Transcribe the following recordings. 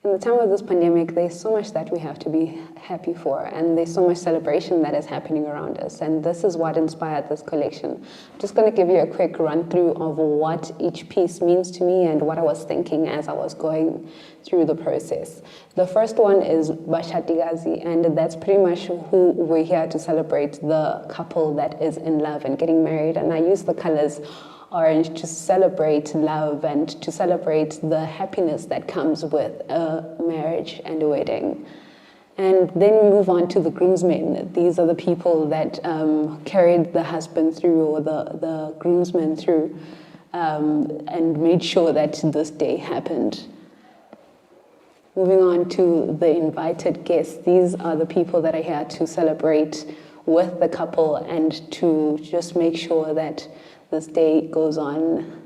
In the time of this pandemic, there's so much that we have to be happy for, and there's so much celebration that is happening around us, and this is what inspired this collection. I'm just going to give you a quick run-through of what each piece means to me and what I was thinking as I was going through the process. The first one is Bashadigazi, and that's pretty much who we're here to celebrate, the couple that is in love and getting married, and I use the colors orange to celebrate love and to celebrate the happiness that comes with a marriage and a wedding. And then we move on to the groomsmen. These are the people that carried the husband through, or the groomsmen through, and made sure that this day happened. Moving on to the invited guests. These are the people that are here to celebrate with the couple and to just make sure that this day goes on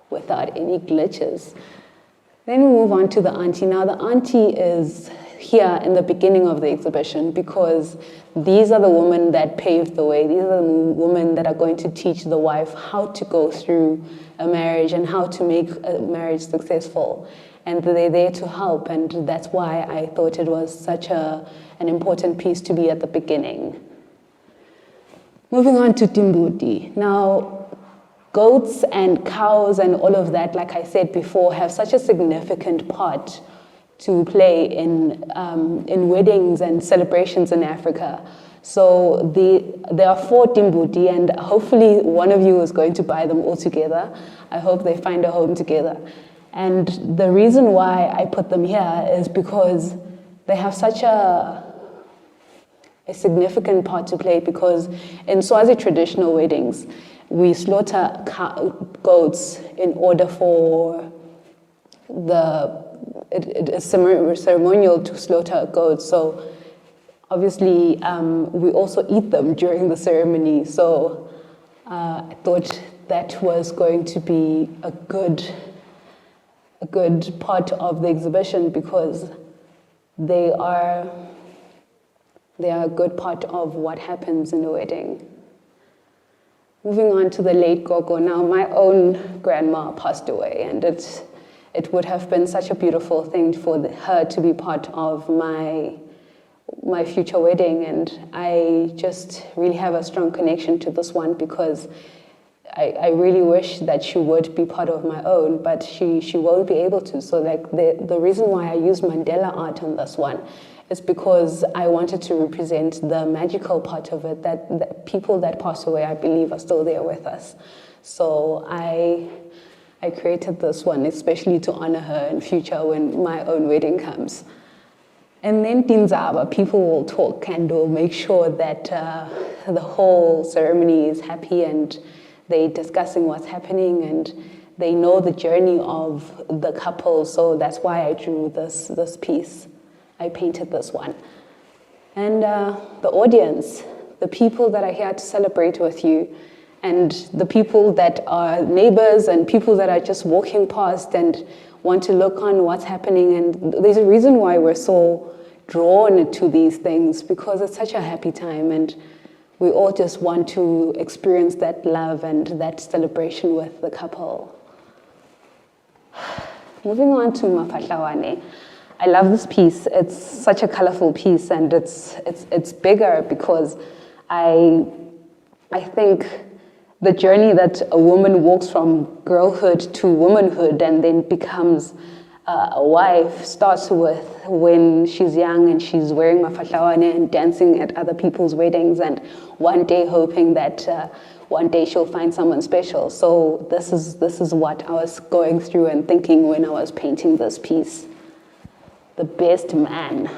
without any glitches. Then we move on to the auntie. Now the auntie is here in the beginning of the exhibition because these are the women that paved the way. These are the women that are going to teach the wife how to go through a marriage and how to make a marriage successful. And they're there to help, and that's why I thought it was such an important piece to be at the beginning. Moving on to Timbuti. Now, goats and cows and all of that, like I said before, have such a significant part to play in weddings and celebrations in Africa. So there are 4 Timbuti, and hopefully one of you is going to buy them all together. I hope they find a home together. And the reason why I put them here is because they have such a significant part to play, because in Swazi traditional weddings, we slaughter goats in order for it is ceremonial to slaughter goats. So obviously we also eat them during the ceremony. So I thought that was going to be a good part of the exhibition, because they are a good part of what happens in a wedding. Moving on to the late Gogo. Now, my own grandma passed away, and it would have been such a beautiful thing for her to be part of my future wedding, and I just really have a strong connection to this one, because I really wish that she would be part of my own, but she won't be able to. So like the reason why I used Mandela art on this one is because I wanted to represent the magical part of it, that people that pass away, I believe, are still there with us. So I created this one especially to honor her in future when my own wedding comes. And then Tinzaba, people will talk and will make sure that the whole ceremony is happy, and they're discussing what's happening, and they know the journey of the couple. So that's why I drew this piece. I painted this one. And the audience, the people that are here to celebrate with you, and the people that are neighbors and people that are just walking past and want to look on what's happening. And there's a reason why we're so drawn to these things, because it's such a happy time, and we all just want to experience that love and that celebration with the couple. Moving on to Mafatlawane. I love this piece. It's such a colorful piece, and it's bigger because I think the journey that a woman walks from girlhood to womanhood and then becomes a wife starts with when she's young and she's wearing mafatlawane and dancing at other people's weddings, and one day hoping that one day she'll find someone special. So this is what I was going through and thinking when I was painting this piece. The best man.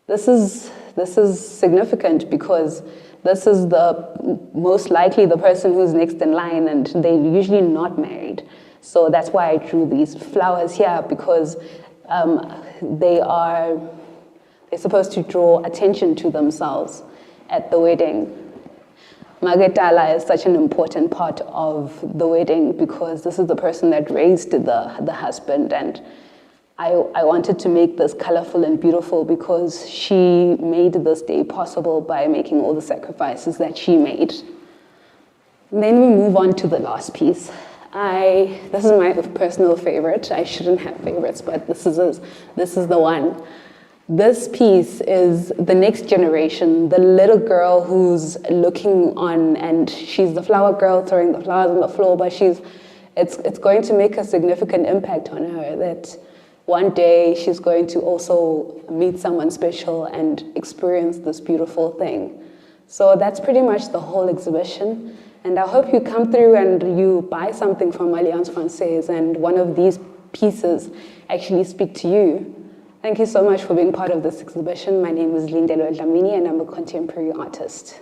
This is significant because this is the most likely the person who's next in line, and they're usually not married. So that's why I drew these flowers here, because they're supposed to draw attention to themselves at the wedding. Magetala is such an important part of the wedding because this is the person that raised the husband, and I wanted to make this colorful and beautiful because she made this day possible by making all the sacrifices that she made. And then we move on to the last piece. This is my personal favorite. I shouldn't have favorites, but this is the one. This piece is the next generation, the little girl who's looking on, and she's the flower girl throwing the flowers on the floor, but it's going to make a significant impact on her, that one day she's going to also meet someone special and experience this beautiful thing. So that's pretty much the whole exhibition. And I hope you come through and you buy something from Alliance Francaise and one of these pieces actually speak to you. Thank you so much for being part of this exhibition. My name is Lindelwe and I'm a contemporary artist.